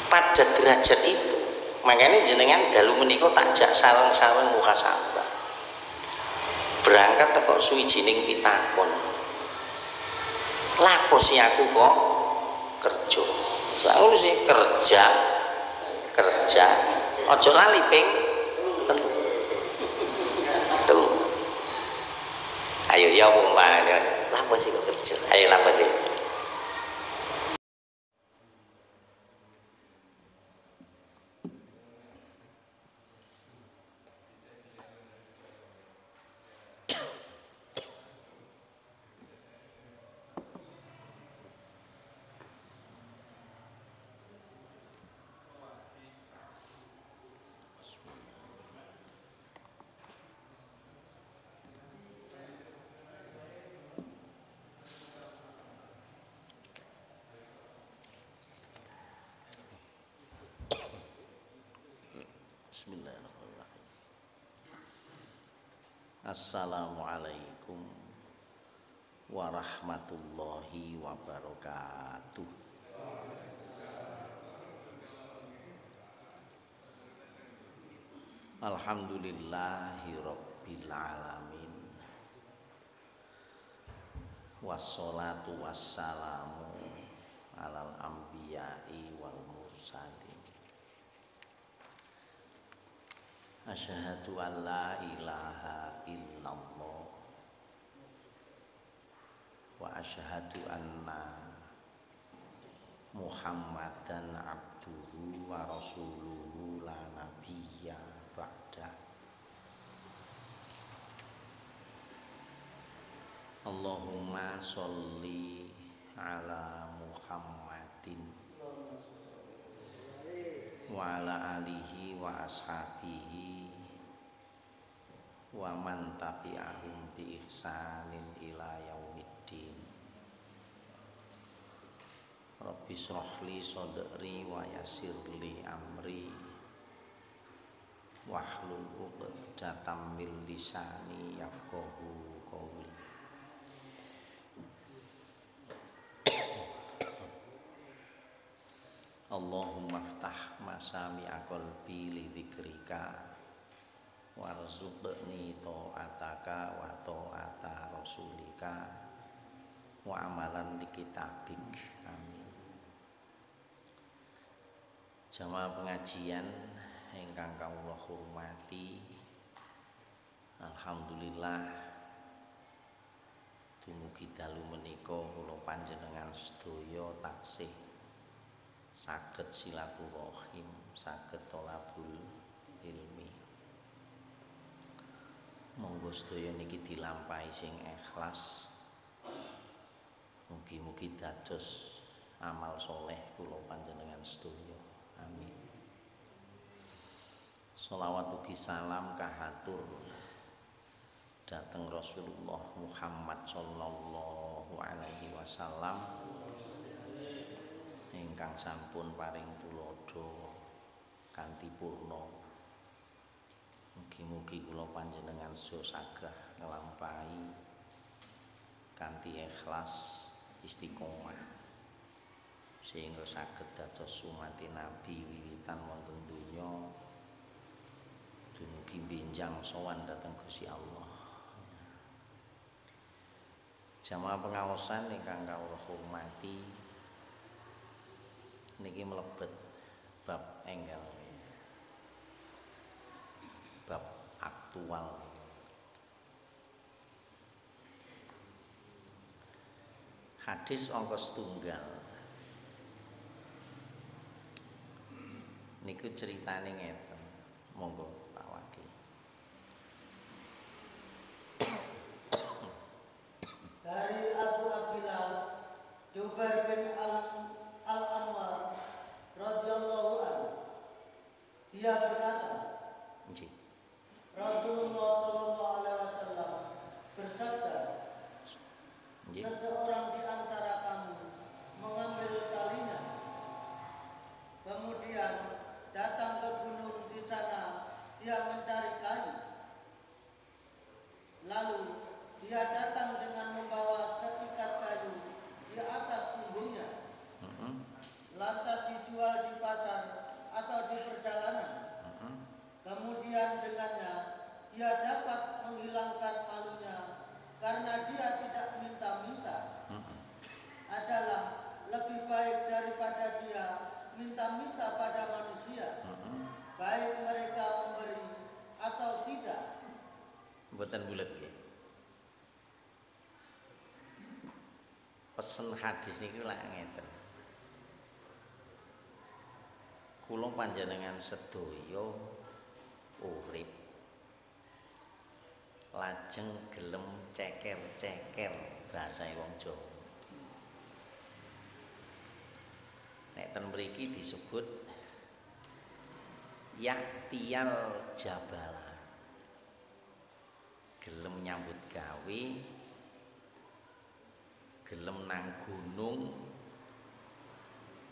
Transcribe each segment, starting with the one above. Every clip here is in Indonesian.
pada derajat itu. Makanya jenengan dalu menika takjak sareng-sareng muhasabah. Berangkat teko suwijining pitakon. Lapo sih aku kok kerja. Ngono sih kerja. Aja lali ping 3. Ayo ya wong wae. Lapo sih kok kerja. Ayo lapo sih. Bismillahirrahmanirrahim. Assalamualaikum warahmatullahi wabarakatuh. Alhamdulillahirabbil alamin. Wassalatu wassalamu alal anbiya'i wal mursalin. Asyhadu an la ilaha illallah wa asyhadu anna Muhammadan abduhu wa rasuluhu la nabiyya ba'da. Allahumma sholli ala Muhammadin wa ala alihi wa ashabihi wa man tabi'ahum bi ihsanin ila yaumiddin. Rabbi shrahli sadri wa yassirli amri wahlul 'uqdatam min lisani yafqahu qawli. Allahumma ftah masami'a qalbi li dzikrika warzuqni ta'ataka wa ta'ata rasulika wa amalan li kitabik. Amin. Jamaah pengajian ingkang kawula hormati, alhamdulillah dumugi dalu menika kula panjenengan sedaya taksih saged silaturahim, saged tholabul ilmi. Monggo sedaya niki dilampahi sing ikhlas. Mugi-mugi dados amal soleh kula panjenengan sedaya. Amin. Sholawat ugi salam kahatur dhateng Rasulullah Muhammad sallallahu alaihi wasallam ingkang sampun paring tulodo kanthi purna. Mugi-mugi kula panjenengan saged nglampahi kanthi ikhlas istiqomah sehingga saged dados sumati Nabi wiwitan wonten donya dumugi benjang sowan dhateng Gusti Allah. Jamaah pengaosan ingkang kawula hormati, niki mlebet bab enggal, bab aktual. Hadis angka 1 niku ceritane ngeten, monggo Pak Wakil. Dari Abu Abdillah Jubair bin Al-Anwar radhiyallahu anhu, dia berkata, Rasulullah sallallahu alaihi wasallam bersabda, seseorang di antara kamu mengambil talinya, kemudian datang ke gunung. Di sana dia mencari kayu, lalu dia datang dengan membawa seikat kayu di atas punggungnya. perjalanan. Kemudian dengannya dia dapat menghilangkan malunya karena dia tidak minta-minta. Adalah lebih baik daripada dia minta-minta pada manusia, baik mereka memberi atau tidak. Mboten bulet nggih. Pesen hadis niku lak ngeten. Kula panjenengan sedaya urip lajeng gelem ceker-ceker basa wong Jawa. Nek ten mriki disebut yaktiyal jabala. Gelem nyambut gawe, gelem nang gunung,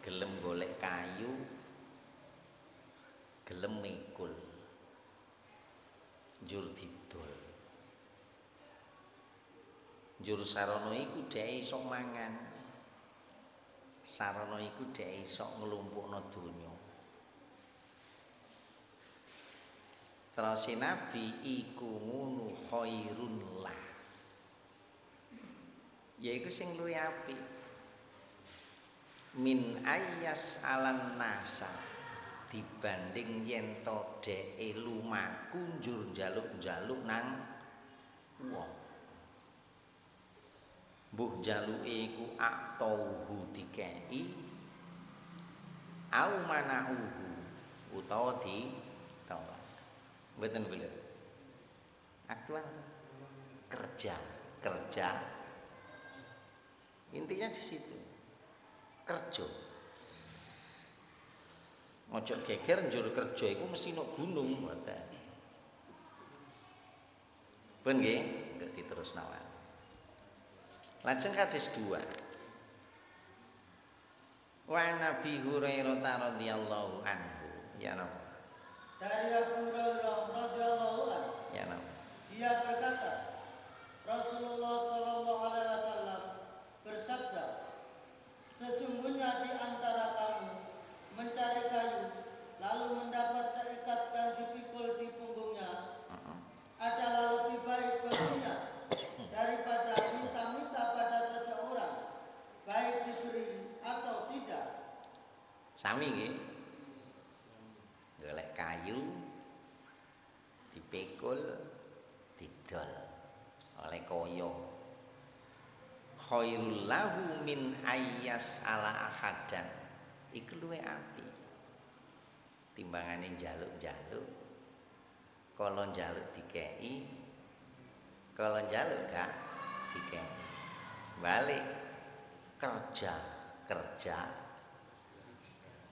gelem golek kayu, gelem mikul, njur didol. Njur sarana iku dhek iso mangan. Sarana iku dhek iso nglumpukna donya. Terus Nabi iku ngunu khairun lah. Yaiku sing luwih apik. Min ayyas alan nasa dibanding yen to dheke lumaku njur njaluk-njaluk nang wong. Mbuh jaluke iku aqtauhu dikei au manauhu utawa ditolak. Mboten bulet. Aktual kerja. Intinya di situ. Kerja. Ojo geger njur kerja iku mesti nok gunung mboten. Ben nggih, nggak diterusna wae. Lajeng hadis 2. Wa Nabi Hurairah radhiyallahu anhu, ya napa? Dari Abu Hurairah radhiyallahu anhu, Ya napa? dia berkata, Rasulullah sallallahu alaihi wasallam bersabda, sesungguhnya di antara kamu mencari kayu lalu mendapat seikat yang dipikul di punggungnya adalah lebih baik baginya daripada minta-minta pada seseorang, baik diberi atau tidak. Sami nggih. Golek kayu dipikul didol oleh kaya. Khairul lahu min ayyas ala ahadan. Iku luwih apik. Timbangane njaluk-njaluk. Kalau njaluk dikei, kalau njaluk gak dikei. Balik kerja.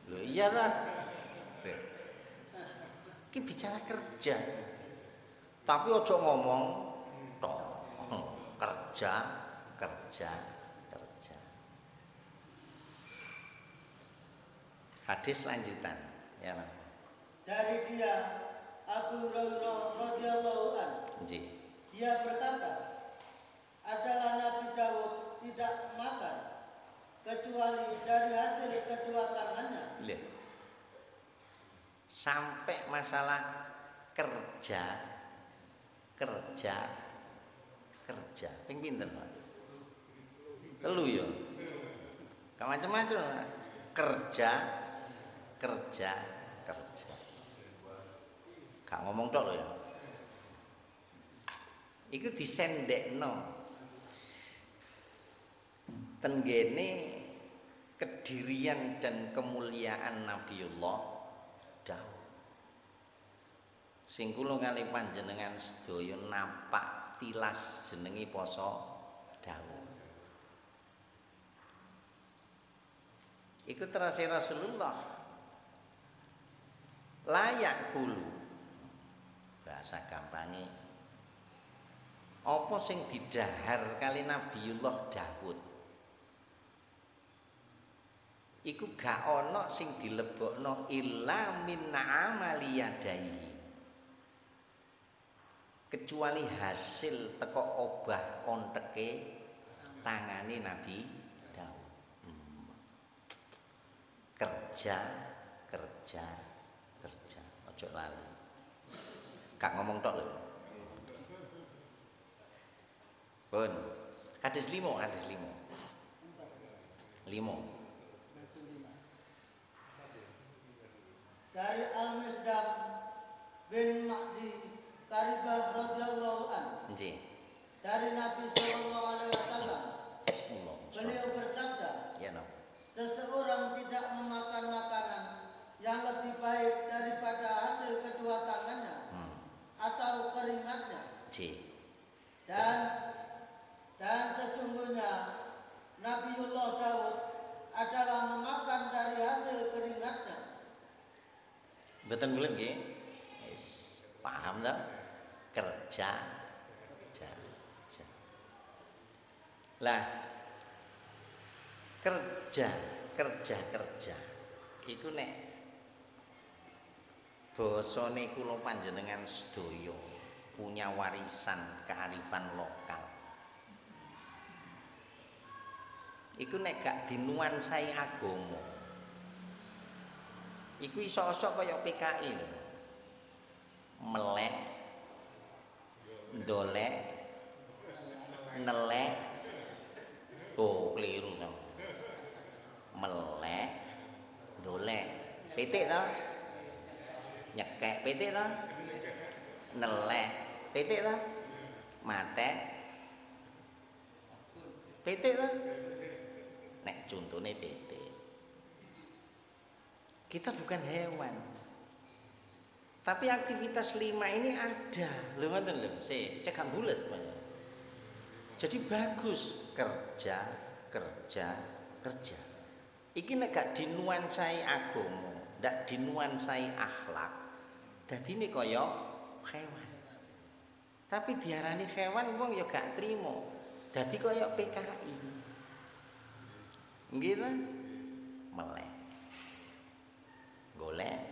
Lho iya lah. Ki bicara kerja. Tapi ojo ngomong tok. Kerja. Hadis lanjutan, ya. Dari dia Abu Hurairah radhiyallahu anhu, dia berkata, adalah Nabi Daud tidak makan kecuali dari hasil kedua tangannya. Lihat. Sampai masalah kerja. Ping pinten, Pak? Telu ya. Gak macam-macam. Kerja. Gak ngomong tok lho ya. Iku disendekno. Tenggene kedirian dan kemuliaan Nabiullah Daud. Sing kula kali panjenengan sedaya napak tilas jenengi poso Daud. Iku terus Rasulullah layak kulu bahasa gampangnya apa sing didahar kali Nabiullah Daud iku gak ana sing dilebokno illa min amali yadaihi kecuali hasil teko obah onteke tangane Nabi Daud. Kerja. Ojo lali. Gak ngomong tok lho. Pun. Hadis 5, hadis 5. 5. Dari Al-Miqdam bin Ma'di Karibah radhiyallahu anhu. Nggih. Dari Nabi sallallahu alaihi wasallam. Beliau bersabda, Ya no. seseorang tidak memakan makanan yang lebih baik daripada hasil kedua tangannya atau keringatnya. Dan sesungguhnya Nabiullah Daud adalah memakan dari hasil keringatnya. Betul bulan nggih? Wis paham dah? Kerja. Lah kerja iku nek basane kula panjenengan sedaya punya warisan kearifan lokal. Iku nek gak dinuansai agama. Iku iso-iso kaya PKI lho. Melek, ndolek, nelek. Oh, keliru sama. Melek, ndolek. Pitik to? Nyekek pitik to? Nelek. Pitik to? Matek. Pitik to? Nek contone pitik. Kita bukan hewan. Tapi aktivitas 5 ini ada. Lho ngoten lho, cekak bulet. Jadi bagus kerja. Iki nek gak dinuansai agama, ndak dinuansai akhlak. Dadine kaya hewan. Tapi diarani hewan wong ya gak trimo. Dadi kaya PKI. Nggih ta? Melek. Golek.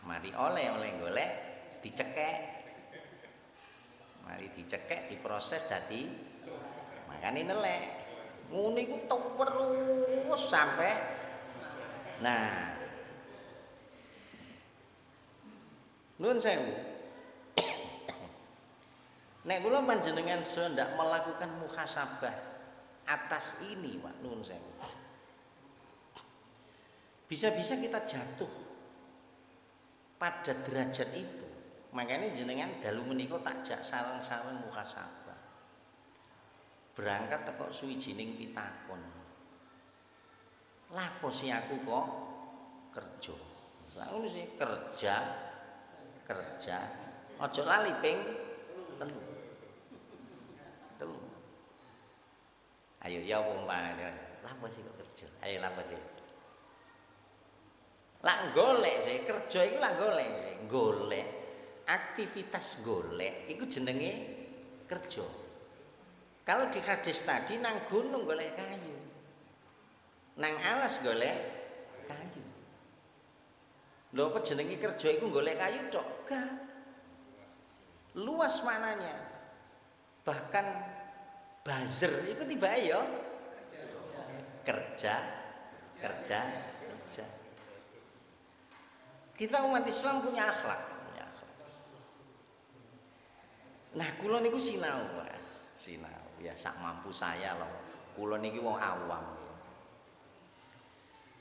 Mari oleh golek dicekek. Mari dicekek diproses dadi makane nelek. Ngono iku terus sampai nah. Nuwun sewu. Nek kula panjenengan sedaya ndak melakukan muhasabah atas ini, Pak, nuwun sewu. Bisa-bisa kita jatuh pada derajat itu. Makanya jenengan dalu menika takjak sareng-sareng muhasabah. Berangkat teko suwijining pitakon. Lapo sih aku kok kerja. Ngono sih, kerja. Aja lali ping 3. Ayo ya umpamane. Lapo sih kok kerja? Ayo lapo sih? Lah golek sih, kerja iku lah golek sih. Golek. Aktivitas golek iku jenenge kerja. Kalau di hadis tadi nang gunung golek kayu. Nang alas golek kayu. Lho apa jenenge kerja iku golek kayu tok? Gak. Luas maknanya. Bahkan buzzer iku tibae ya kerja. Kita umat Islam punya akhlak. Nah, kula niku sinau ya sak mampu saya loh. Kula niki wong awam.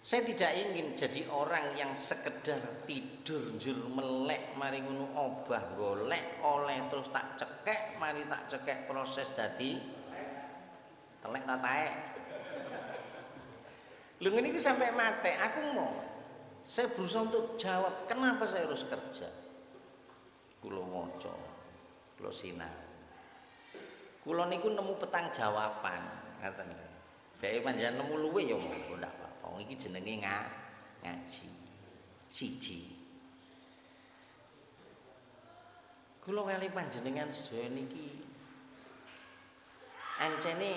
Saya tidak ingin jadi orang yang sekedar tidur njur melek mari ngono obah golek oleh terus tak cekek mari tak cekek proses dadi telek tataek. Lho ngene iki sampai mate aku mau saya berusaha untuk jawab kenapa saya harus kerja. Kula waca, kula sinau. Kula niku nemu petang jawaban, ngaten. Dhewe panjenengan nemu luwe ya monggo ndak apa-apa. Wong iki jenenge ngaji. Siji. Kula kali panjenengan sedaya niki ancene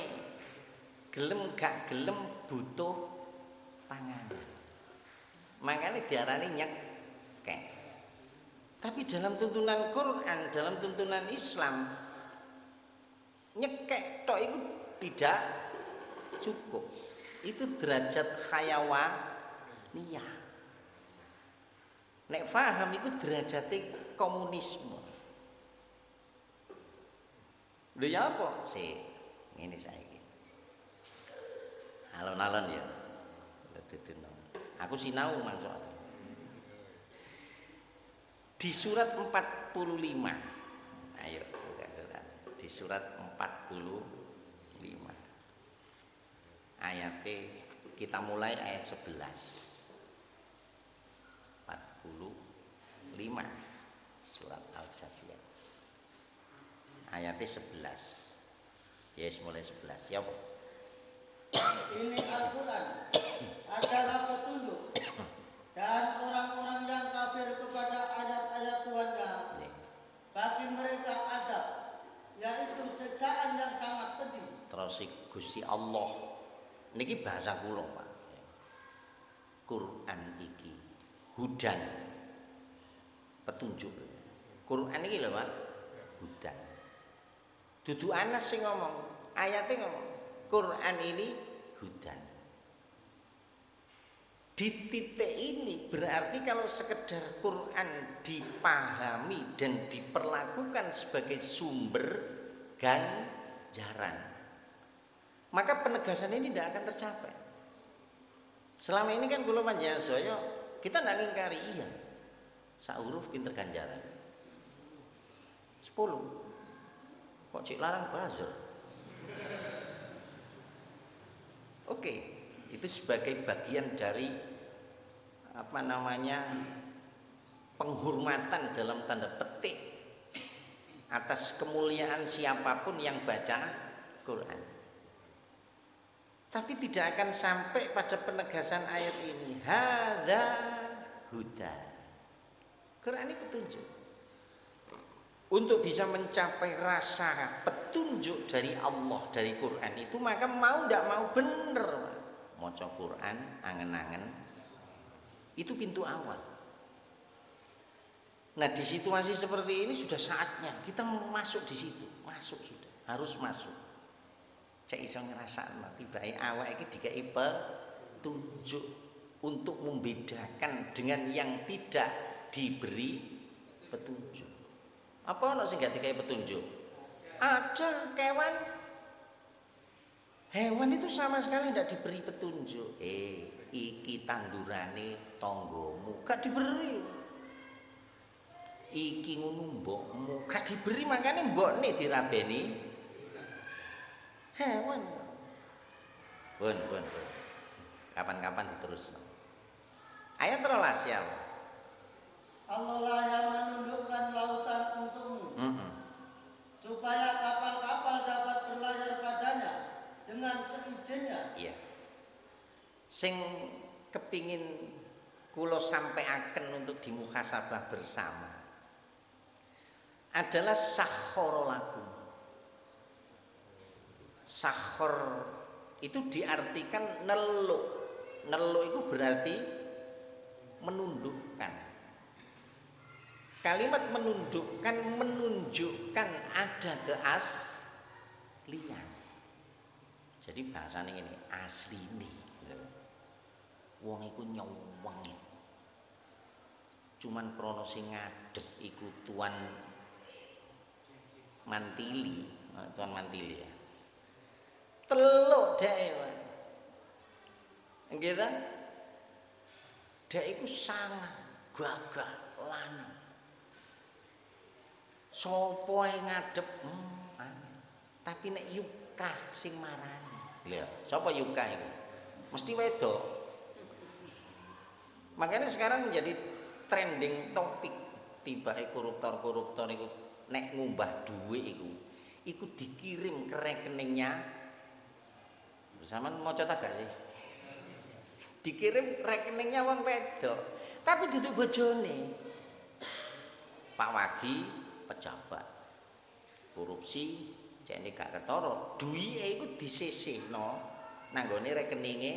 gelem gak gelem butuh panganan. Makanya diarani nyekek. Tapi dalam tuntunan Quran, dalam tuntunan Islam, nyekek tok itu tidak cukup. Itu derajat hayawaniyah. Nek faham iku derajate komunisme. Lho ya apa? Ngene saiki. Alon-alon ya. Aku sinau mangko. Di surat 45. Ayo buka. Di surat 45. Ayatnya kita mulai ayat 11. 45 surat Al-Jasiyah ayatnya 11. Yes, mulai 11 ya apa? Ini Al-Quran adalah petunjuk dan orang-orang yang kafir kepada ayat-ayat Tuhannya bagi mereka adab, yaitu siksaan yang sangat pedih. Terus Gusti Allah niki bahasa kula Pak. Quran iki hudan petunjuk. Quran iki lho Pak, hudan. Dudu Anas sing ngomong, ayatnya ngomong, Quran ini hudan. Di titik ini berarti kalau sekedar Quran dipahami dan diperlakukan sebagai sumber ganjaran, maka penegasan ini tidak akan tercapai. Selama ini kan kula panjenengan saya kita ndak ngingkari iya. Sak huruf pinter ganjaran. 10. Kok cik larang buzzer? Oke, itu sebagai bagian dari penghormatan dalam tanda petik atas kemuliaan siapapun yang baca Quran. Tapi tidak akan sampai pada penegasan ayat ini. Hadza huda. Quran ini petunjuk. Untuk bisa mencapai rasa petunjuk dari Allah dari Quran itu, maka mau tidak mau bener maca Quran angen-angen itu pintu awal. Nah di situasi seperti ini sudah saatnya kita masuk di situ, masuk sudah, harus masuk. Cek iso ngrasakno tibake awak iki dikai petunjuk untuk membedakan dengan yang tidak diberi petunjuk. Apa ono sing gak dikai petunjuk? Ada kewan. Hewan itu sama sekali tidak diberi petunjuk. Iki tandurane tanggamu, gak diberi. Iki ngono mbokmu, gak diberi, makane mbokne dirabeni. Hewan. Pun. Kapan-kapan diterusno. Ayat 13 ya. Allah lah yang menundukkan lautan untukmu, supaya kapal-kapal dapat berlayar padanya dengan seizinnya. Iya. Sing kepingin kula sampaikan untuk dimuhasabah bersama adalah sakhara lakum. Sakhor itu diartikan neluk. Neluk itu berarti menundukkan. Kalimat menunjukkan ada keaslian. Jadi bahasanya ini asli nih. Wong iku nyoweng. Cuman krono sing ngadeg iku Tuan Mantili ya. Teluk dhewe. Nggih ta? Dek iku sangat gagah lanang. Sopo ae ngadep tapi nek Yuka sing marani. Lha, sapa Yuka iku? Mesti wedok. Makanya sekarang menjadi trending topik tibake koruptor-koruptor iku nek ngumbah duit iku dikirim ke rekeningnya. Sampeyan maca ta gak sih? Dikirim rekeningnya wong wedok, tapi duduk bojone. Pak Wagi pejabat korupsi jane gak ketara, duwike iku disisihno nang gone rekeninge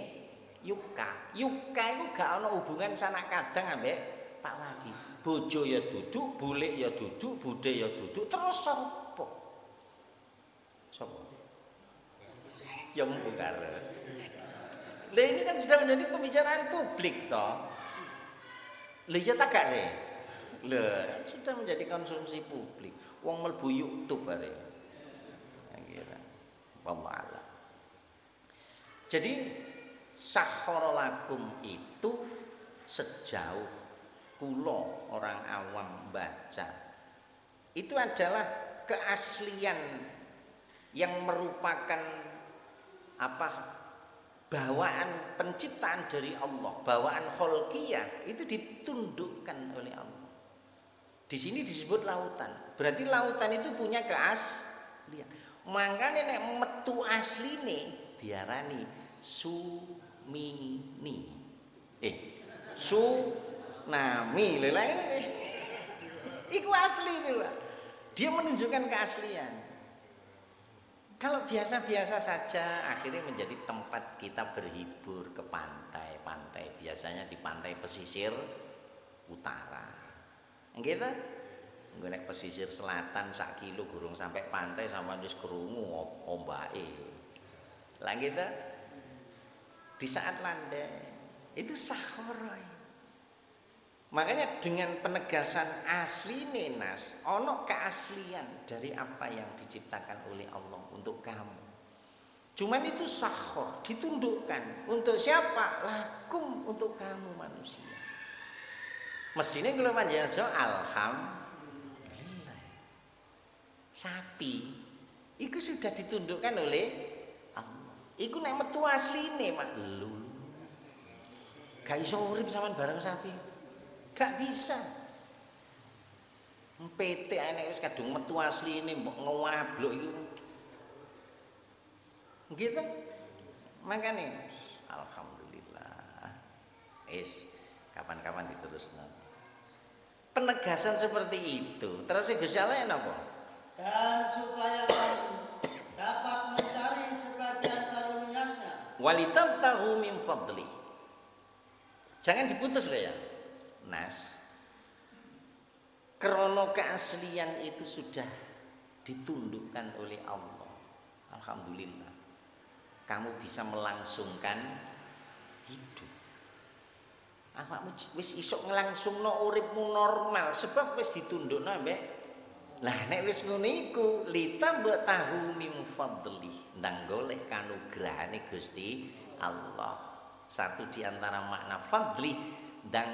Yuka. Yuka iku gak ana hubungan sanak kadang ambek Pak Wagi. Bojo ya duduk, bulik ya duduk, bude ya duduk, terus sapa? Sapa? Ya mungkar. Lah ini kan sudah menjadi pembicaraan publik toh. Lha iya tak gak sih? Lah, sudah menjadi konsumsi publik. Wong mlebu YouTube bare. Kira. Wallah. Jadi sakhara lakum itu sejauh kula orang awam baca itu adalah keaslian yang merupakan bawaan penciptaan dari Allah, bawaan kholqiyah itu ditundukkan oleh Allah. Di sini disebut lautan. Berarti lautan itu punya keaslian. Makanya nek metu asline diarani sumini. Tsunami. Iku asli itu, Pak. Dia menunjukkan keaslian. Kalau biasa-biasa saja akhirnya menjadi tempat kita berhibur ke pantai-pantai, biasanya di pantai pesisir utara. Kita nek pesisir selatan sak kilo gurung sampai pantai sama wis krungu ombake. Lah kita di saat landai itu sakhara. Makanya dengan penegasan asli nenas, ono keaslian dari apa yang diciptakan oleh Allah untuk kamu. Cuman itu sakhor, ditundukkan. Untuk siapa? Lakum, untuk kamu manusia. Mestinya kalau manjasa alhamdulillah. Sapi, itu sudah ditundukkan oleh Allah. Iku nek metu asline, Mak. Lho. Gak iso urip sampean bareng sapi. Gak bisa. PT nek wis kadung metu asline mbok ngewablok iku. Gitu. Makane alhamdulillah. Kapan-kapan diterusno. Penegasan seperti itu. Terus Gusti Allah napa? Dan supaya kamu dapat mencari sebagian karunia-Nya. Walitabtahu min fadli. Jangan diputus loh ya. Nas. Krono keaslian itu sudah ditundukkan oleh Allah. Alhamdulillah. Kamu bisa melangsungkan hidup. Awakmu wis iso ngelangsungno uripmu normal sebab wis ditundukno mbek. Lah nek wis ngono iku litambah tahu min fadli, ndang golek kanugrahane Gusti Allah. Satu di antara makna fadli ndang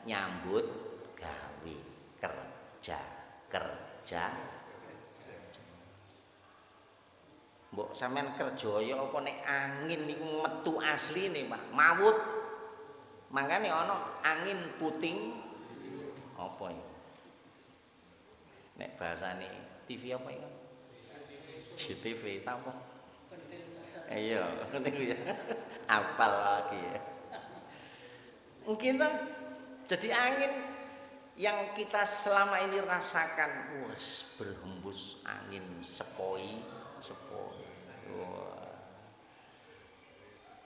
nyambut gawe, kerja. Mbok sampean kerja ya apa nek angin niku metu asline, Pak. Mawut. Mangkane ana angin puting apa iki? Nek bahasane TV apa iki? JTV ta apa? Iya, niku ya. Apal lagi ya. Mungkin jadi angin yang kita selama ini rasakan, wes berhembus angin sepoi. Wah.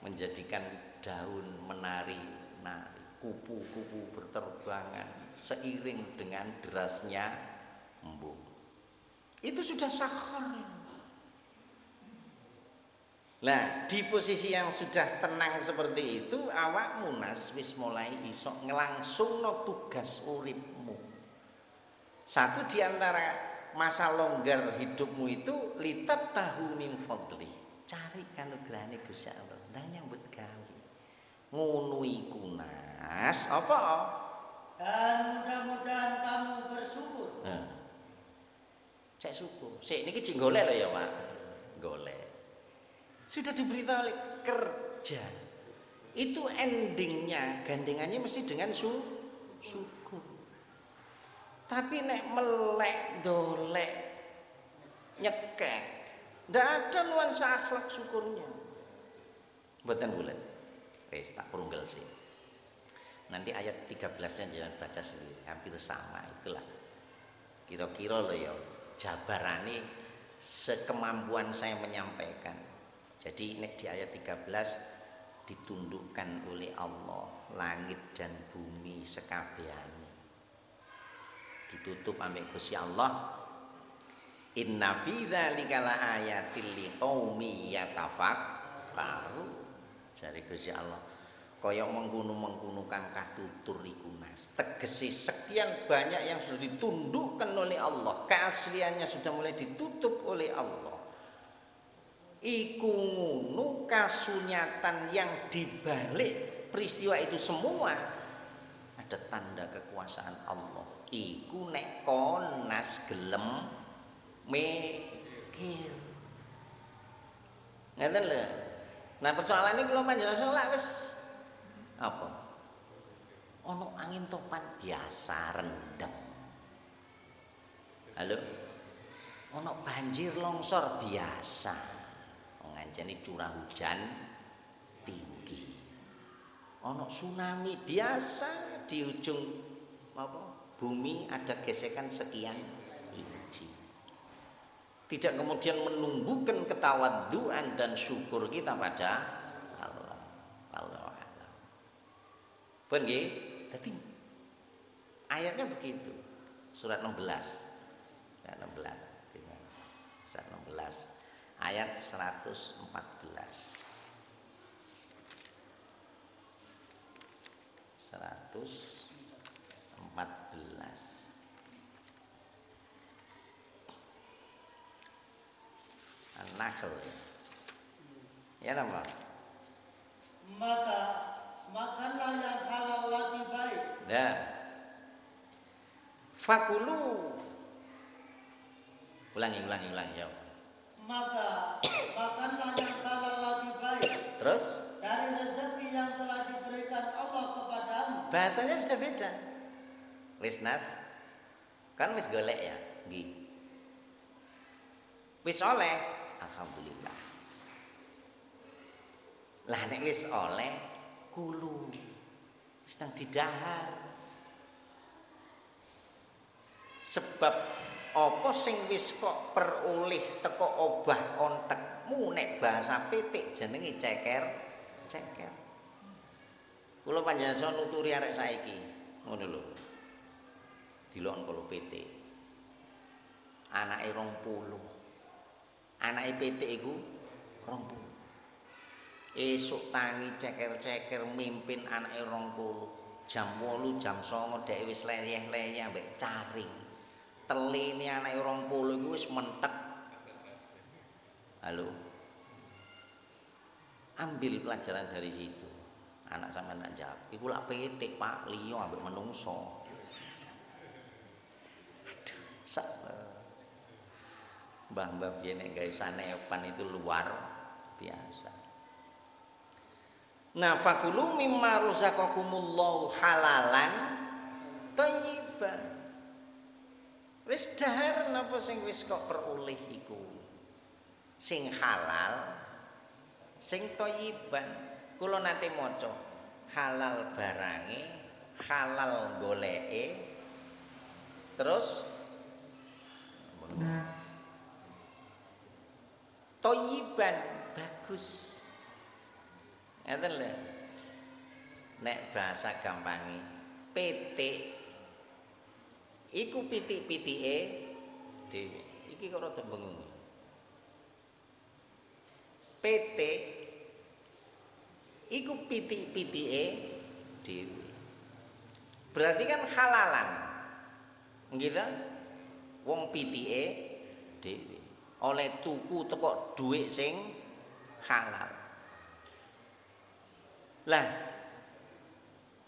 Menjadikan daun menari-nari, kupu-kupu berterbangan seiring dengan derasnya embun. Itu sudah sakhar. Nah, di posisi yang sudah tenang seperti itu, awak munas wis mulai iso ngelangsungno tugas uripmu. Satu di antara masa longgar hidupmu itu litab tahu min fadli. Cari kanugrahane Gusti Allah, ndang nyambut gawe. Ngono iku Nas, apa? Dan mudah-mudahan kamu bersyukur. Cek syukur. Sik niki jek golek lho ya, Pak. Golek. Sudah diberitahu kerja. Itu endingnya, gandengannya mesti dengan syukur. Tapi nek melek, dolek, nyekek, ndak ada nuansa akhlak syukurnya. Mboten bulet. Wis tak perunggal sih. Nanti ayat 13-nya jangan baca sendiri, hampir sama itulah. Kira-kira loh ya, jabarane sekemampuan saya menyampaikan. Jadi nek di ayat 13 ditundukkan oleh Allah langit dan bumi sekabehane. Ditutup ambek Gusti Allah. Inna fi dzalika laayatil liqaumi yatafakkaru. Jare Gusti Allah, kaya mengkono-mengkono kang katutur iku Mas. tegesi sekian banyak yang sudah ditundukkan oleh Allah, keasliannya sudah mulai ditutup oleh Allah. Iku ngunu kasunyatan yang dibalik peristiwa itu semua ada tanda kekuasaan Allah. Iku nek konas gelem mikir. Ngeten lho. Nah persoalan ini kalau manjala wis apa? Ono angin topan biasa rendeng. Halo? Ono banjir longsor biasa. Ngancani curah hujan tinggi. Ono tsunami biasa di ujung apa? Bumi ada gesekan sekian inci. Tidak kemudian menumbuhkan ketawaduan dan syukur kita pada Allah. Allah. Pun nggih? Dadi ayatnya begitu. Surat 16. Surat 16. Surat 16 ayat 114. 114. An-Nahl ya nama. Maka makanlah yang halal lagi baik. Nah, fakulu. Ulangi ya. Maka makanlah yang halal lagi baik. Terus dari rezeki yang telah diberikan Allah kepadamu. Bahasanya sudah beda. Wis nas, kan wis golek ya, nggih. Wis oleh, alhamdulillah. Lah nek wis oleh, kulu. Wis nang didahar. Sebab apa sing wis kok peroleh teko obah ontekmu nek bahasa pitik jenenge ceker. Kula panjenengan nuturi arek saiki, ngono lho. Dilokon kula pitik. Anake 20. Anake pitik iku 20. Esuk tangi ceker-ceker mimpin anake 20. Jam 8, jam 9 dhek wis leyeh-leyeh ambek caring. Teline anake 20 iku wis mentek. Halo. Ambil pelajaran dari situ. Anak sampean tak jawab. Iku lak pitik, Pak, liya ambek menungso. Aduh, sak. Mbah-mbah biyen nek gawe sanepan itu luar biasa. Nah, fakulu mimma razaqakumullahu halalan thayyiban. Wis dahar napa sing wis kok peroleh iku? Sing halal, sing thayyiban. Kula nate maca halal barange, halal goleke. Terus thayyiban bagus. Ngeten lho. Nek bahasa gampange pitik iku pitik-pitike dhewe. Iki kok rada bengung. Pitik iku pitik-pitike dhewe. Berarti kan halalan. Nggih ta? Wong pitike dhewe. Oleh tuku teko dhuwit sing halal. Lah,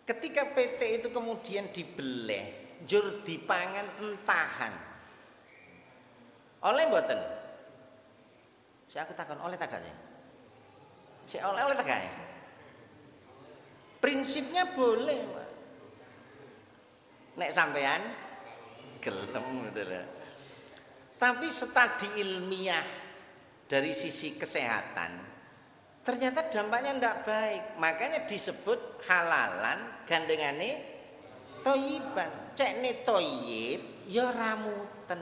ketika PT itu kemudian dibeleh, njur dipangan entahan. Oleh mboten? Saya aku takon oleh tak gak? Si oleh tak gak? Prinsipnya boleh, Pak. Nek sampean gelem udah. Tapi studi ilmiah dari sisi kesehatan ternyata dampaknya tidak baik. Makanya disebut halalan gandengane thayyiban. Cekne thayyib ya ramuten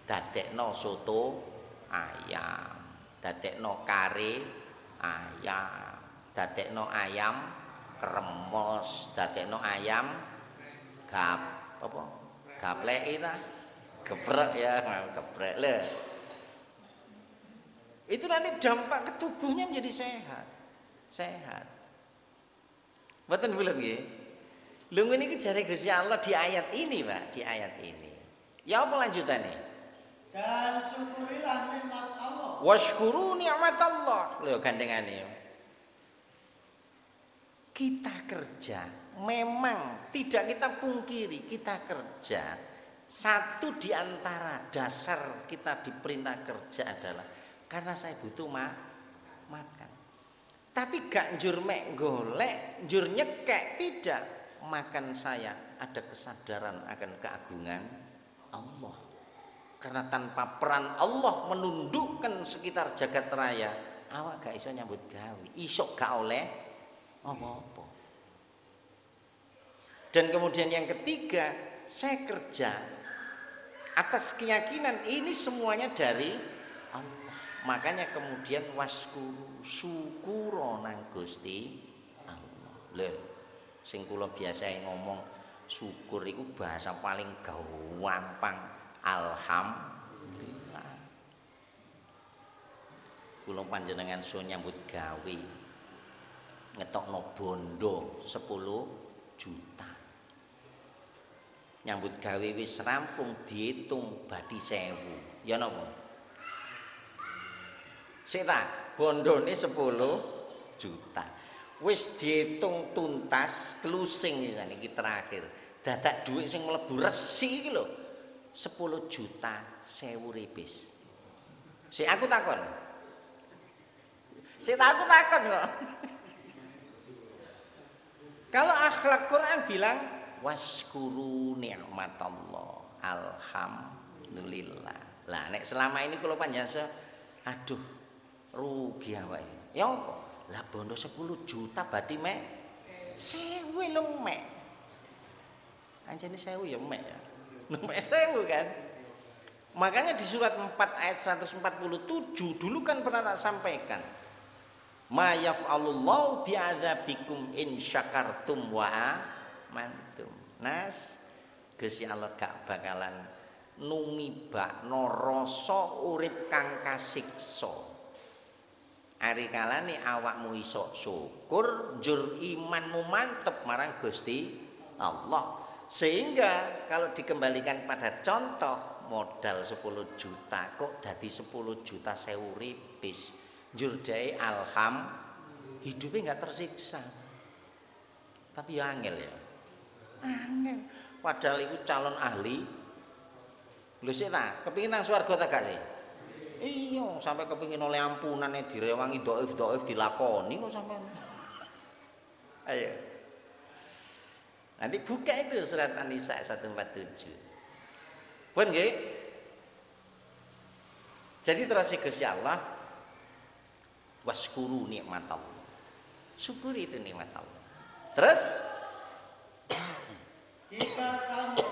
dadekno soto ayam, dadekno kare ayam, dadekno ayam kremos, dadekno ayam gaplek itu geprek ya, geprek le. Itu nanti dampak ke tubuhnya menjadi sehat. Mboten bulet nggih. Lho ngene iki jare Gusti Allah di ayat ini, Pak, di ayat ini. Ya apa lanjutannya? Dan syukurilah nikmat Allah. Washkuru ni'matallah. Lho gandengane. Kita kerja, memang tidak kita pungkiri, kita kerja. Satu di antara dasar kita diperintah kerja adalah karena saya butuh makan. Tapi gak njur mek golek, njur nyekek, tidak. Makan saya ada kesadaran akan keagungan Allah. Karena tanpa peran Allah menundukkan sekitar jagat raya, awak gak iso nyambut gawe, isok gak oleh apa-apa. Dan kemudian yang ketiga, saya kerja atas keyakinan ini semuanya dari Allah. Makanya kemudian waskuru, syukuro nang Gusti Allah. Lho, sing kula biasa ngomong syukur itu bahasa paling gampang. Alhamdulillah. Kula panjenengan so nyambut gawe ngetokno bondo 10 juta. Nyambut gawe wis rampung diitung badi 1000. Ya napa? Sik ta, bondone 10 juta. Wis diitung tuntas, closing iki terakhir. Dadak dhuwit sing mlebu resi iki lho. 10 juta 1000 ripis. Sik aku takon. Sik aku takon kok. Kalau akhlak Quran bilang waskuru ni'matallah, alhamdulillah. Lah nek selama ini kula panjenengan aduh rugi awake. Ya apa? Lah bondo 10 juta badi mek 1000 lho mek. Anjene 1000 ya mek ya. Mek 1000 kan. Makanya di surat 4 ayat 147 dulu kan pernah tak sampaikan. Ma yaf'alullahu bi'adzabikum in syakartum wa amantum. Nas, Gusti Allah gak bakalan numibakno rasa urip kang kasiksa. Ari kalane awakmu iso syukur, njur imanmu mantep marang Gusti Allah. Sehingga kalau dikembalikan pada contoh modal 10 juta kok dadi 10 juta 1000 ripis. Njur dae hidupnya nggak tersiksa. Tapi ya angel ya. Angel. Padahal itu calon ahli. Lho sik ta, kepengin nang swarga ta gak sih? Iya, sampai kepengin oleh ampunane direwangi dhaif dilakoni kok sampean. Ayo. Nanti buka itu surat An-Nisa 147. Pun nggih. Jadi terus Gusti Allah waskuru nikmatallah. Syukuri itu nikmat Allah. Terus jika kamu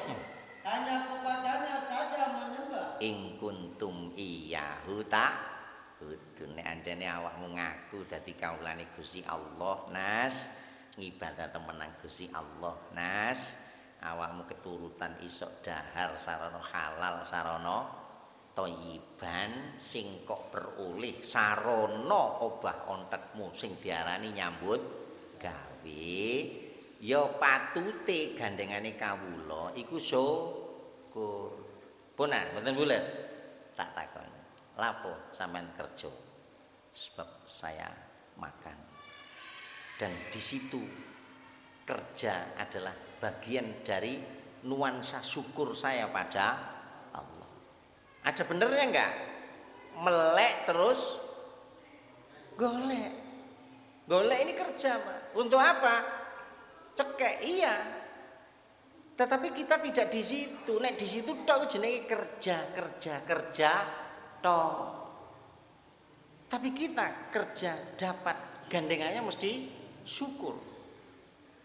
hanya kepadanya saja menyembah, in kuntum iyyahu ta'budun. Nek anjene awakmu ngaku dadi kawulane Gusti Allah, Nas, ngibadah temenan Gusti Allah, Nas, awakmu keturutan isok dahar sarana halal sarana toyiban sing kok beroleh sarana obah ontekmu sing diarani nyambut gawe ya patute gandengane kawula iku syukur. Punan mboten bulet tak takon lapo sampean kerja sebab saya makan. Dan di situ kerja adalah bagian dari nuansa syukur saya pada Allah. Ada benernya enggak? Melek terus golek. Golek ini kerja, Pak. Untuk apa? Cekek, iya. Tetapi kita tidak di situ. Nek di situ tok jenenge kerja tok. Tapi kita kerja dapat gandengannya mesti syukur.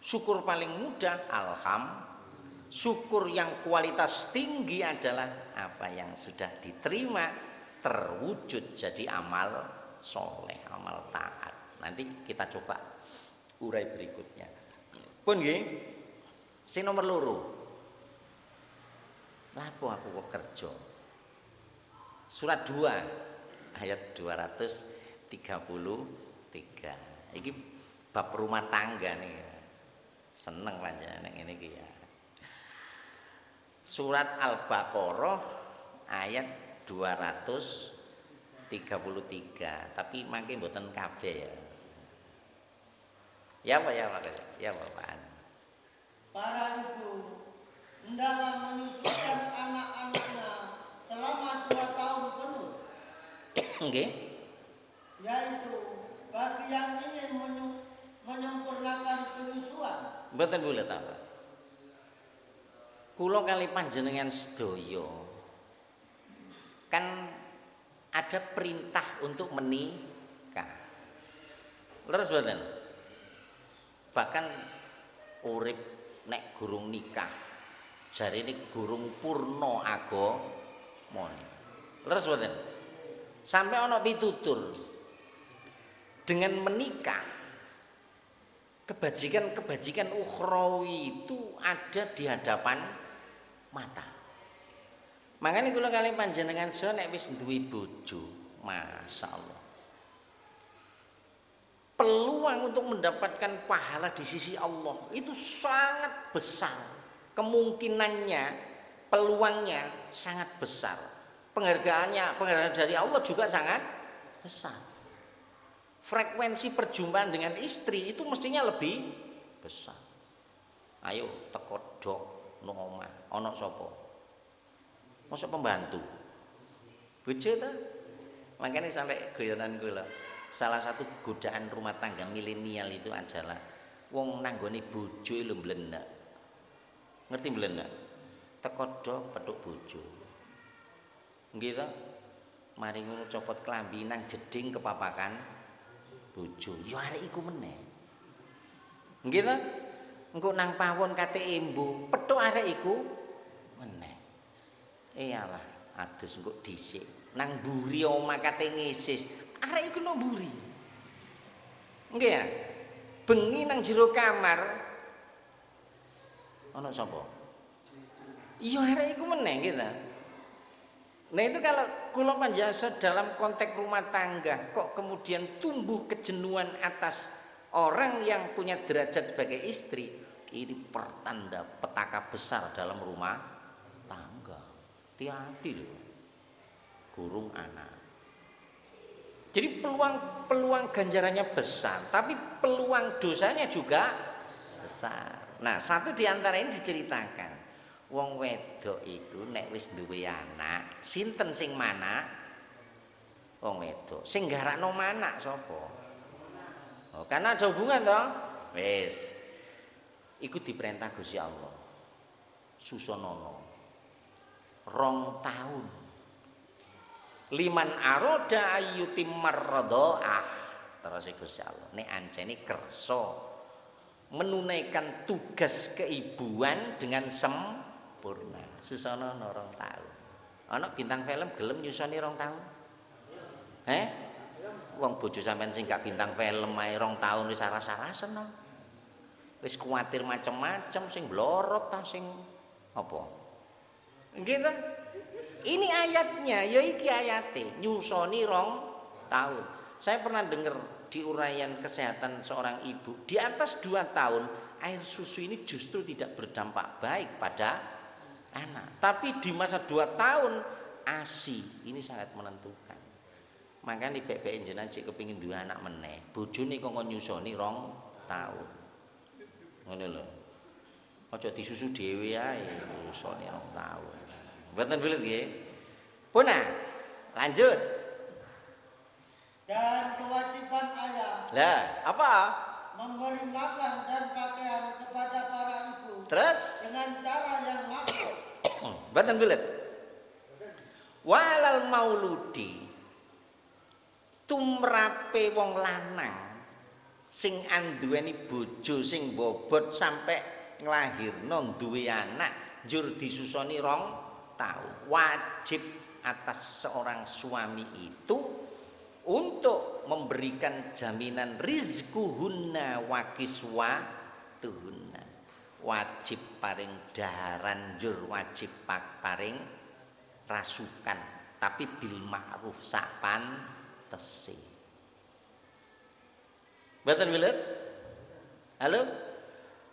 Syukur paling mudah syukur yang kualitas tinggi adalah apa yang sudah diterima terwujud jadi amal soleh, amal taat. Nanti kita coba urai berikutnya. Pun nggih, sing nomor loro. Lapo aku kok kerja? Surat 2 ayat 233. Iki bab rumah tangga nih. Seneng panjenengan ngene iki ya. Surat Al-Baqarah ayat 233, tapi mangke mboten kabeh ya. Ya Pak ya Pak. Ya Bapak. Para ibu hendaklah menyusukan anak-anaknya selama 2 tahun penuh. Nggih. Yaitu bagi yang ingin menyempurnakan penyusuan. Mboten bulet apa. Kula kali panjenengan sedaya kan ada perintah untuk menikah. Leres mboten? Bahkan urip nek gurung nikah jarine gurung purna agamane. Leres mboten? Sampai ana pitutur dengan menikah kebajikan-kebajikan ukhrawi itu ada di hadapan mata. Makanya kula kali panjenengan so nek wis duwe bojo, masyaallah. Peluang untuk mendapatkan pahala di sisi Allah itu sangat besar. Kemungkinannya, peluangnya sangat besar. Penghargaan dari Allah juga sangat besar. Frekuensi perjumpaan dengan istri itu mestinya lebih besar. Ayo teko dok nang omah, ana sapa? Mosok pembantu. Bojo ta? Makanya sampai guyonan kula. Salah satu godaan rumah tangga milenial itu adalah wong nanggone bojo lho mblenek. Ngerti mblenek? Teko dok petuk bojo. Nggih ta? Mari ngono copot klambi nang jeding kepapakan bojo. Ya arek iku meneh. Nggih ta? Engko nang pawon kate embo, petuk arek iku meneh. Iyalah, adus engko dhisik. Nang mburi omah kate ngesis, arek iku nang mburi. Nggih ya? Bengi nang jero kamar ana sapa? Iya arek iku meneh nggih ta? Nah itu kalau kula panjenengan dalam konteks rumah tangga kok kemudian tumbuh kejenuhan atas orang yang punya derajat sebagai istri, ini pertanda petaka besar dalam rumah tangga. Hati-hati loh, gurung anak. Jadi peluang ganjarannya besar, tapi peluang dosanya juga besar. Nah, satu di antara ini diceritakan. Wong wedok iku nek wis duwe anak, sinten sing manak? Wong wedok. Sing garakno manak sapa? Oh, karena ada hubungan toh? Wis. Iku diperintah Gusti Allah. Susonono. 2 tahun. Liman aroda ayyutim marradhaah. Terus Gusti Allah. Nek ancene kersa menunaikan tugas keibuan dengan sempurna. Susonono 2 tahun. Ana bintang film gelem nyusoni 2 tahun? Wong bojo sampean sing gak bintang film ae 2 tahun wis saras-sarasen no. Wis kuwatir macem-macem sing blorot ta sing apa? Nggih ta? Ini ayatnya, ya iki ayate, nyusoni 2 tahun. Saya pernah dengar di uraian kesehatan seorang ibu, di atas 2 tahun air susu ini justru tidak berdampak baik pada anak. Tapi di masa 2 tahun ASI ini sangat menentukan. Makanya bebek jenengan cek kepingin duwe anak meneh, bojone kok nyusoni 2 tahun. Ngono lho. Aja disusu dhewe ae nyusoni 2 tahun. Mboten bulet nggih. Punah. Lanjut. Dan kewajiban ayah. Lah, apa? Memberi makan dan pakaian kepada para ibu. Terus Dengan cara yang maksud. mboten bulet. Walal mauludi tumrape wong lanang sing anduweni bojo sing bobot sampai nglahirno duwe anak njur disusoni 2 tahun. Wajib atas seorang suami itu untuk memberikan jaminan rizquhunna wa kiswatuhunna. Wajib paring daharan njur wajib paring rasukan, tapi bil ma'ruf sapan tesi. Betul betul? Halo?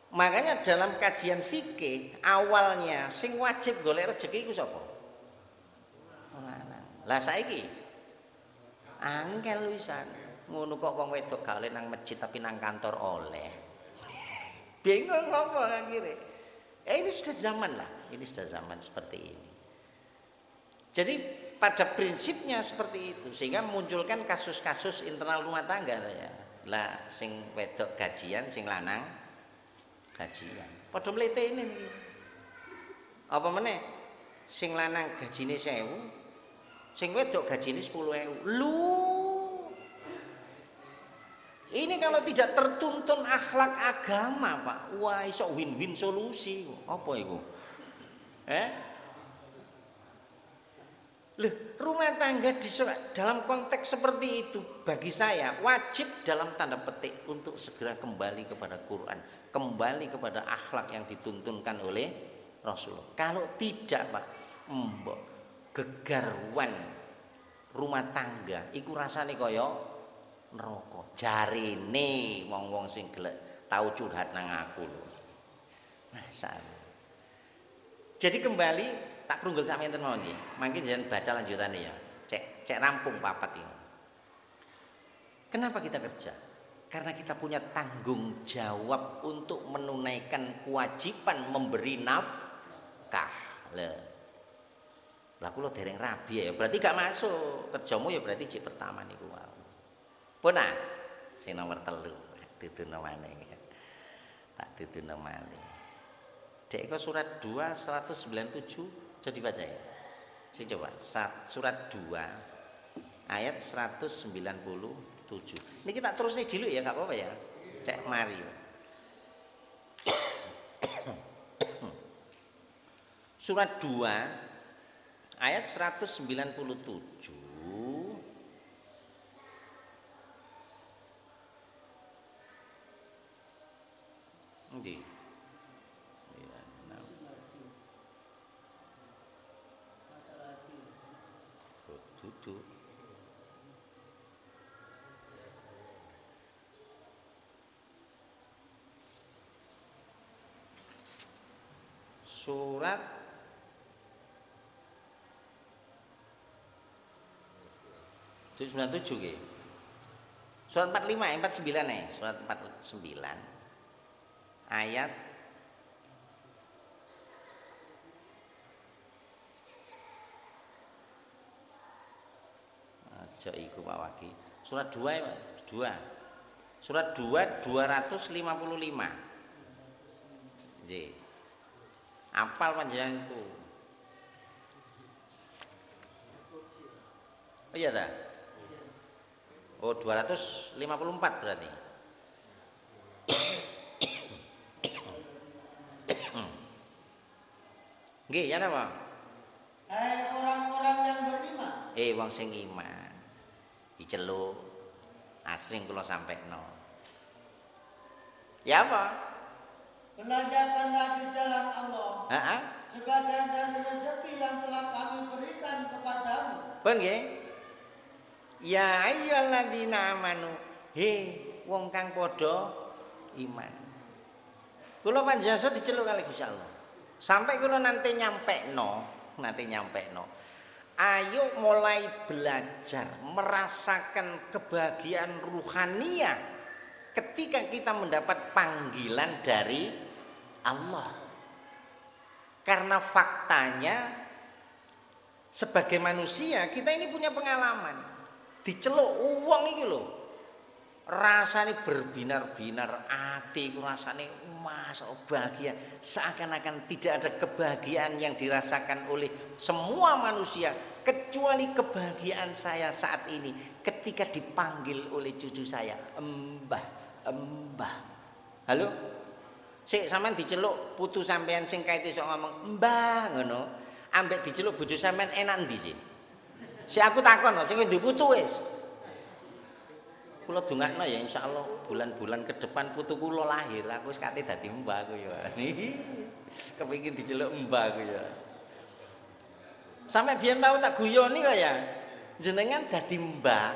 Makanya dalam kajian fikih awalnya sing wajib golek rezeki iku sapa? Lanang. Lah saiki angel wisan. Ngono kok wong wedok gak oleh nang masjid tapi nang kantor oleh. Bingung ngomong akhirnya. Ini sudah zaman lah. Ini sudah zaman seperti ini. Jadi pada prinsipnya seperti itu sehingga munculkan kasus-kasus internal rumah tangga ya. Lah sing wedok gajian, sing lanang gajian. Padha mlete ini. Apa meneh? Sing lanang gajine 1.000, sing wedok gajine 10.000. Lu ini kalau tidak tertuntun akhlak agama, Pak. Wah, iso win-win solusi. Apa itu? Loh, rumah tangga dalam konteks seperti itu bagi saya wajib dalam tanda petik untuk segera kembali kepada Quran, kembali kepada akhlak yang dituntunkan oleh Rasulullah. Kalau tidak, Pak, gegarwan rumah tangga iku rasane kaya neraka. Jarine wong-wong sing gelek tau curhat nang aku lho. Masalah. Jadi kembali tak prunggul sampeyan ten mawon nggih. Mangke jenengan baca lanjutane ya. Cek rampung papat ini. Kenapa kita kerja? Karena kita punya tanggung jawab untuk menunaikan kewajiban memberi nafkah. Lah kula dereng rabi ya, berarti gak masuk. Kerjamu ya berarti cek pertama niku wae. Punah sing nomor 3 duduno maneh. Tak duduno maneh. Dek kok surat 2 197 jadi baca ya. Sing coba surat 2 ayat 197. Ini kita terusnya dulu ya, gak apa-apa ya. Cek mari. Surat 2 ayat 197. Ndi? Duduk. Surat 97 nggih. Surat 45, 49 surat 49 ayat aja iku mawaki. Surat 2 ya, 2. Surat 2 255. Nggih. Apal panjenengan itu. Oh iya ta? Oh 254 berarti. Nggih, ya napa? Hai orang-orang yang beriman. Wong sing iman. Diceluk asring kula sampekno. Ya apa? Belanjakanlah di jalan Allah. Heeh. Sebagian dari rezeki yang telah kami berikan kepadamu. Ben nggih. Ya ayyuhalladzina amanu. He wong kang padha iman. Kula panjenengan diceluk kali Gusti Allah. Sampai kula nanti nyampekno. Ayo mulai belajar merasakan kebahagiaan ruhania ketika kita mendapat panggilan dari Allah. Karena faktanya sebagai manusia kita ini punya pengalaman. Diceluk uang iki lho. Rasane berbinar-binar, atiku rasane bahagia, seakan-akan tidak ada kebahagiaan yang dirasakan oleh semua manusia kecuali kebahagiaan saya saat ini ketika dipanggil oleh cucu saya, Mbah. Halo? Sik sampean diceluk putu sampean sing kaite sok ngomong Mbah ngono, ambek diceluk bojo sampean enak ndi sih? Sik aku takon kok sing wis duwe putu wis. Kula dongakno ya insyaallah bulan-bulan ke depan putu kula lahir aku wis kate dadi mbah aku ya. Kepengin diceluk mbah aku ya. Sampe biyen tau tak guyoni kok ya. Jenengan dadi mbah,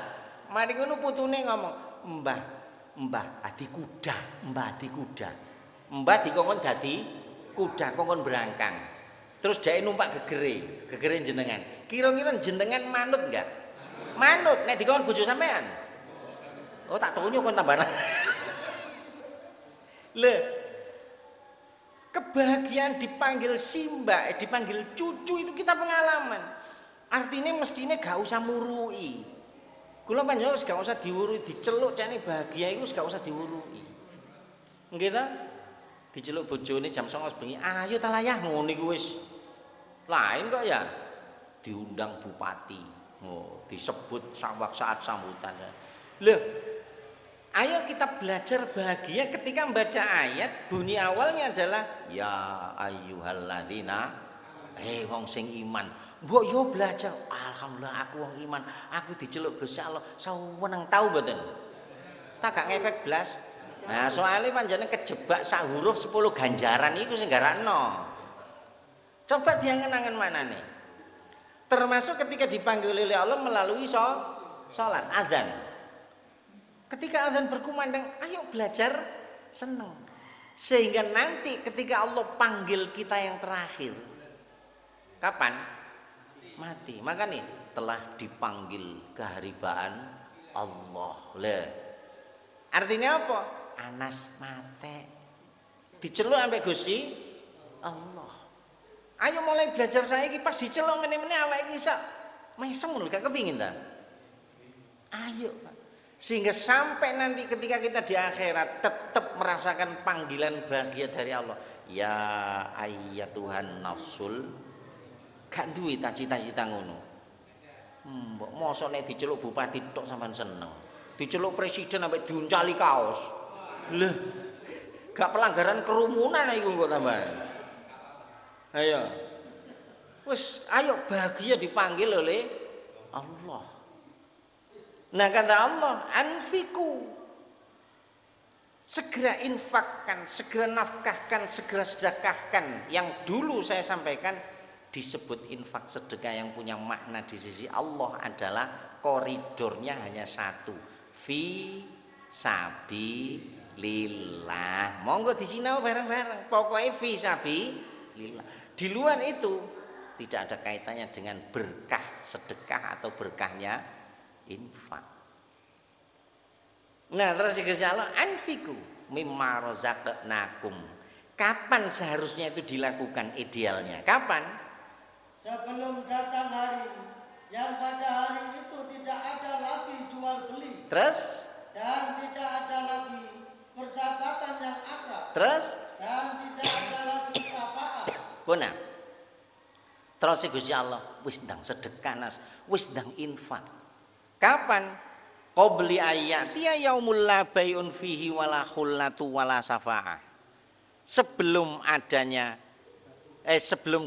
mari ngono putune ngomong, "Mbah, adi kuda, mbah adi kuda." Mbah dikongkon dadi kuda kongkon berangkang. Terus dia numpak gegere jenengan. Kira-kira jenengan manut enggak? Manut. Nek dikongkon bojo sampean. Oh tak tunjuk kon tambahan. Le, kebahagiaan dipanggil Simba, dipanggil cucu itu kita pengalaman. Artinya mestinya gak usah murui. Kula panjenengan wis gak usah diwurui, diceluk cene bahagia iku wis gak usah diwurui. Nggih ta? Diceluk bojone jam 09.00 bengi, ayo ta layah ngono iku wis. Lain kok ya. Diundang bupati. Oh, disebut saat sambutan. Loh, ayo kita belajar bahagia ketika membaca ayat bunyi awalnya adalah ya ayyuhalladzina wong sing iman. Mbok yo belajar alhamdulillah aku wong iman, aku diceluk Gusti Allah saweneng tau mboten. Tak gak ngefek blas. Nah, soalnya panjenengan kejebak sak huruf 10 ganjaran iku sing garakno. Coba diangen-angen manane. Termasuk ketika dipanggil oleh Allah melalui salat azan. Ketika azan berkumandang, ayo belajar seneng. Sehingga nanti ketika Allah panggil kita yang terakhir, kapan? Mati. Maka nih telah dipanggil keharibaan Allah. Lah. Artinya apa? Anas mate. Diceluk ambek Gusti Allah. Ayo mulai belajar saiki pas diceluk meneh-meneh awake iki iso mesem lho gak kepingin ta? Ayo, Pak. Sehingga sampai nanti ketika kita di akhirat tetap merasakan panggilan bahagia dari Allah. Ya ayyatuhan nafsul, gak duwe cita-cita ngono. Mbok mosok nek diceluk bupati tok sampean seneng. Diceluk presiden sampai diuncali kaos. Lah, gak pelanggaran kerumunan iku kok tambahan. Ayo. Wis ayo bahagia dipanggil oleh Allah. Nah kata Allah, anfiku. Segera infakkan, segera nafkahkan, segera sedekahkan. Yang dulu saya sampaikan disebut infak sedekah yang punya makna di sisi Allah adalah koridornya hanya satu. Fi sabilillah. Monggo disinau bareng-bareng. Pokoknya fi sabilillah. Di luar itu tidak ada kaitannya dengan berkah sedekah atau berkahnya infak. Nah terus Gusti Allah anfiku mimma razaqnakum. Kapan seharusnya itu dilakukan idealnya? Kapan? Sebelum datang hari yang pada hari itu tidak ada lagi jual beli. Terus? Dan tidak ada lagi persahabatan yang akrab. Terus? Dan tidak ada lagi syafaat. Bona. Terus Gusti Allah wis ndang sedekah nas, wis ndang infak. Kapan? Qabli ayati yaumul la bai'un fihi wala khullatu wala safa'ah. Sebelum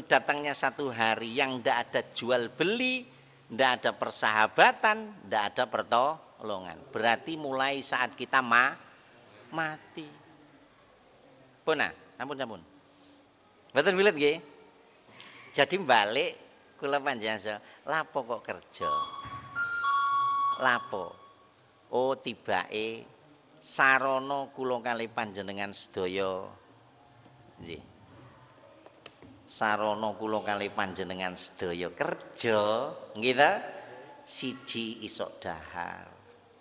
datangnya satu hari yang ndak ada jual beli, ndak ada persahabatan, ndak ada pertolongan. Berarti mulai saat kita mati. Bona, ampun. Mboten wilet nggih. Jadi balik kula panjenengan lapo kok kerja. Lapo. Oh tibake sarana kula kalih panjenengan sedaya. Nggih. Sarana kula kalih panjenengan sedaya kerja, nggih ta? Siji isok dahar,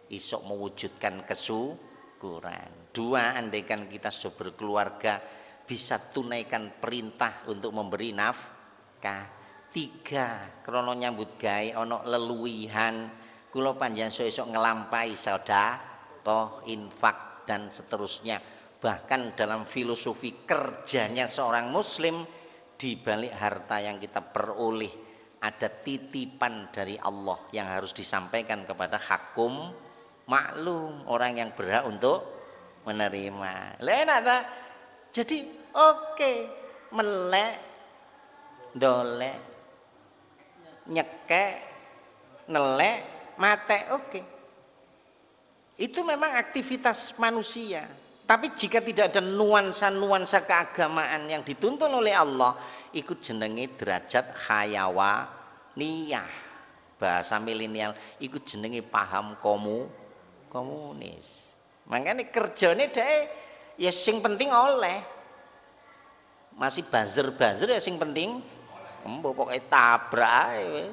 isok mewujudkan kesyukuran. Dua, andaikan kita sudah berkeluarga bisa tunaikan perintah untuk memberi nafkah. Tiga, krono nyambut gawe ana leluwihan kula panjenengan esuk ngelampahi sedekah, infak dan seterusnya. Bahkan dalam filosofi kerjanya seorang muslim, di balik harta yang kita peroleh ada titipan dari Allah yang harus disampaikan kepada hakum maklum, orang yang berhak untuk menerima. Lah enak ta? Jadi oke, melek, dolek, nyekek, nelek, mate, oke. Itu memang aktivitas manusia. Tapi jika tidak ada nuansa-nuansa keagamaan yang dituntun oleh Allah, ikut jenenge derajat hayawaniyah. Bahasa milenial ikut jenenge paham komunis. Makanya kerjanya deh Ya sing penting oleh. Masih buzzer-buzzer ya sing penting embo pokoke tabrak ae.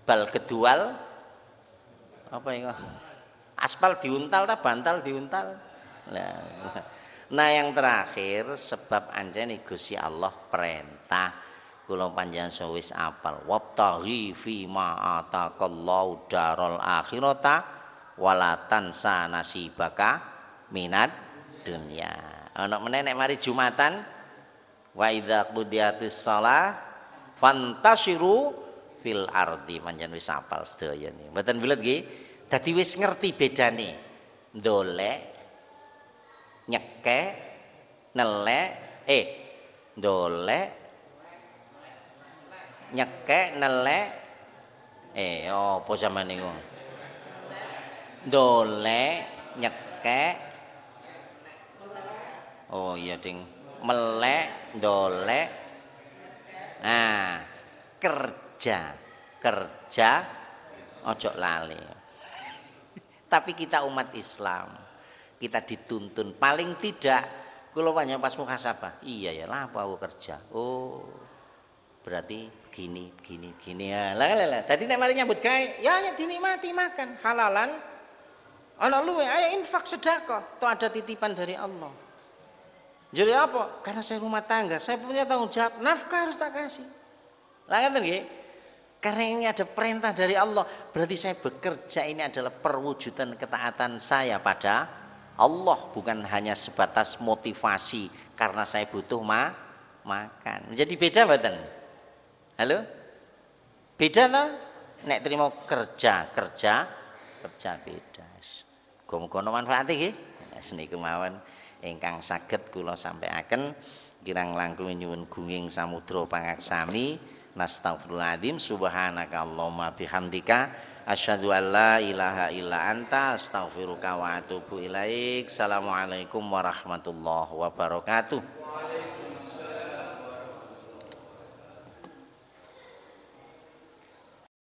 Bal kedual apa ya? Aspal diuntal ta bantal diuntal. Nah yang terakhir sebab anjene Gusti Allah perintah kula panjenengan sawis apal wabtaghi fi ma ataqallahu darul akhirata wala tansa nasibaka minad dunya. Ana meneh nek mari Jumatan wa idza qudiyatis shalah fantashiru fil ardi panjenengan wis apal sedaya niki. Mboten belet nggih. Dadi wis ngerti bedane ndolek nyekek nelek ndolek nyekek nelek apa sampeyan niku ndolek nyekek oh iya ding melek ndolek nah kerja ojo lali. Tapi kita umat Islam kita dituntun paling tidak kula panjenengan pas muhasabah iya ya lah apa aku kerja oh berarti begini ya lah tadi nek mari nyambut gawe ya dinikmati makan halalan ana luwe ayo infak sedekah toh ada titipan dari Allah jadi apa karena saya rumah tangga saya punya tanggung jawab nafkah harus tak kasih lah ngoten nggih karena ini ada perintah dari Allah berarti saya bekerja ini adalah perwujudan ketaatan saya pada Allah bukan hanya sebatas motivasi karena saya butuh makan. Jadi beda mboten? Halo? Beda toh? Nek terima kerja beda. Muga-muga manfaate nggih. Seniku mawon ingkang saged kula sampaiaken kirang langkung nyuwun gunging samudra pangaksami. Nastaghfirullahaladzim subhanaka Allahumma bihamdika asyhadu an la ilaha illa anta astaghfiruka wa atubu ilaik. Assalamualaikum warahmatullahi wabarakatuh.